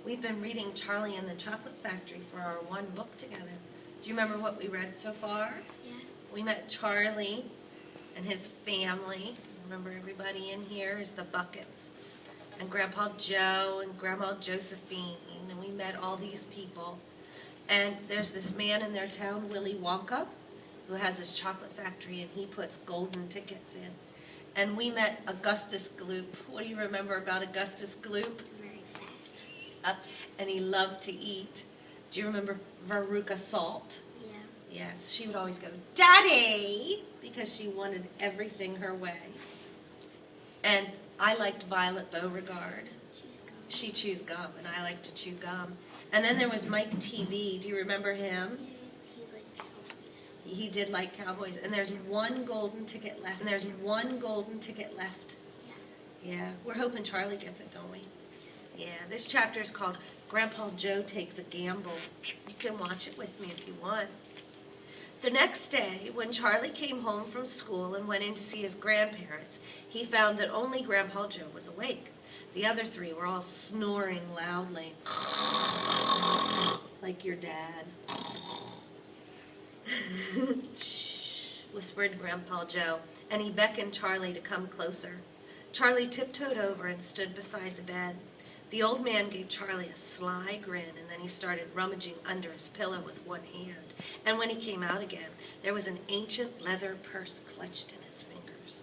We've been reading Charlie and the Chocolate Factory for our one book together. Do you remember what we read so far? Yeah. We met Charlie and his family. Remember, everybody in here is the Buckets. And Grandpa Joe and Grandma Josephine. And we met all these people. And there's this man in their town, Willy Wonka, who has his chocolate factory, and he puts golden tickets in. And we met Augustus Gloop. What do you remember about Augustus Gloop? Very fat. And he loved to eat. Do you remember Veruca Salt? Yeah. Yes, she would always go, Daddy, because she wanted everything her way. And I liked Violet Beauregard. Chews gum. She chews gum, and I like to chew gum. And then there was Mike TV. Do you remember him? Yeah, he liked cowboys. He did like cowboys. And there's one golden ticket left. Yeah, we're hoping Charlie gets it, don't we? Yeah, this chapter is called Grandpa Joe Takes a Gamble. You can watch it with me if you want. The next day, when Charlie came home from school and went in to see his grandparents, he found that only Grandpa Joe was awake. The other three were all snoring loudly, like your dad. Shh, whispered Grandpa Joe, and he beckoned Charlie to come closer. Charlie tiptoed over and stood beside the bed. The old man gave Charlie a sly grin, and then he started rummaging under his pillow with one hand. And when he came out again, there was an ancient leather purse clutched in his fingers.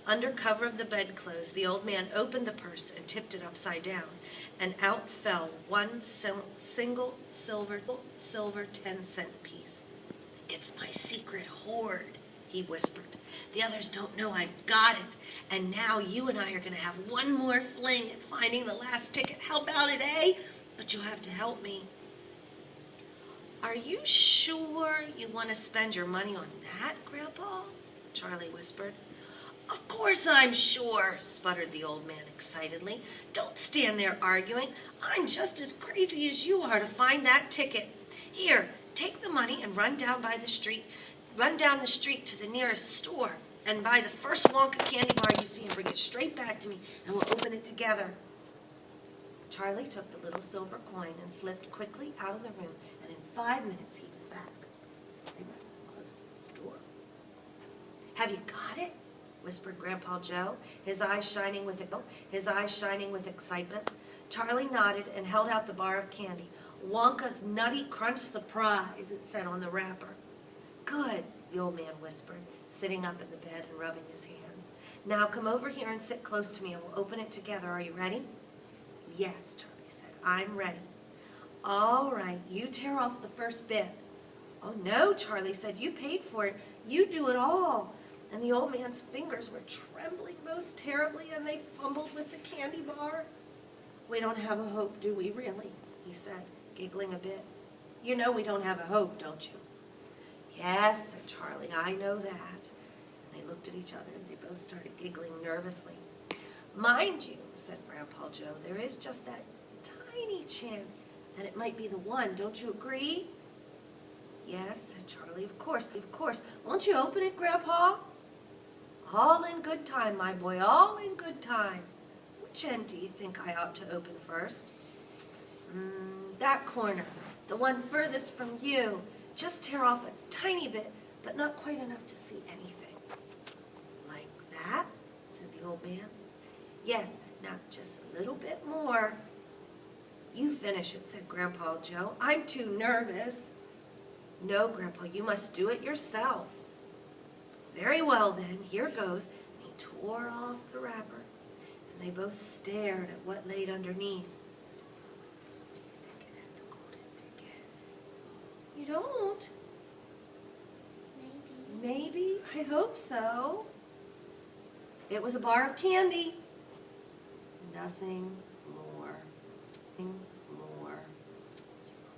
Under cover of the bedclothes, the old man opened the purse and tipped it upside down, and out fell one single silver 10-cent piece. "It's my secret hoard," he whispered. "The others don't know I've got it, and now you and I are going to have one more fling at finding the last ticket. How about it, eh? But you'll have to help me." "Are you sure you want to spend your money on that, Grandpa?" Charlie whispered. "Of course I'm sure," sputtered the old man excitedly. "Don't stand there arguing. I'm just as crazy as you are to find that ticket. Here, take the money and run down the street to the nearest store and buy the first Wonka candy bar you see and bring it straight back to me, and we'll open it together." Charlie took the little silver coin and slipped quickly out of the room, and in 5 minutes he was back. So they must have been close to the store. "Have you got it?" whispered Grandpa Joe, his eyes shining with excitement. Charlie nodded and held out the bar of candy. "Wonka's Nutty Crunch Surprise," it said on the wrapper. "Good," the old man whispered, sitting up in the bed and rubbing his hands. "Now come over here and sit close to me, and we'll open it together. Are you ready?" "Yes," Charlie said, "I'm ready." "All right, you tear off the first bit." "Oh, no," Charlie said, "you paid for it. You do it all." And the old man's fingers were trembling most terribly, and they fumbled with the candy bar. "We don't have a hope, do we, really?" he said, giggling a bit. "You know we don't have a hope, don't you?" "Yes," said Charlie, "I know that." And they looked at each other, and they both started giggling nervously. "Mind you," said Grandpa Joe, "there is just that tiny chance that it might be the one. Don't you agree?" "Yes," said Charlie, Of course. Won't you open it, Grandpa?" "All in good time, my boy, all in good time. Which end do you think I ought to open first?" That corner, the one furthest from you. Just tear off a tiny bit, but not quite enough to see anything." "Like that?" said the old man. "Yes, now just a little bit more." "You finish it," said Grandpa Joe. "I'm too nervous." "No, Grandpa, you must do it yourself." "Very well, then, here goes." And he tore off the wrapper, and they both stared at what laid underneath. "Do you think it had the golden ticket?" "You don't?" "Maybe. I hope so." It was a bar of candy. Nothing more. Nothing more.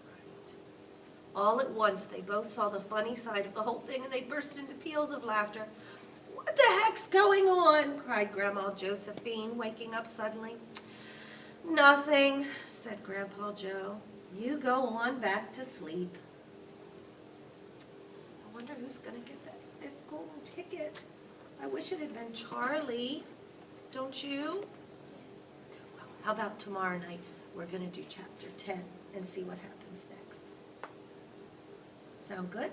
Right. All at once, they both saw the funny side of the whole thing, and they burst into peals of laughter. "What the heck's going on?" cried Grandma Josephine, waking up suddenly. "Nothing," said Grandpa Joe. "You go on back to sleep." I wonder who's going to get that 5th golden ticket. I wish it had been Charlie. Don't you? Well, how about tomorrow night we're gonna do chapter 10 and see what happens next. Sound good?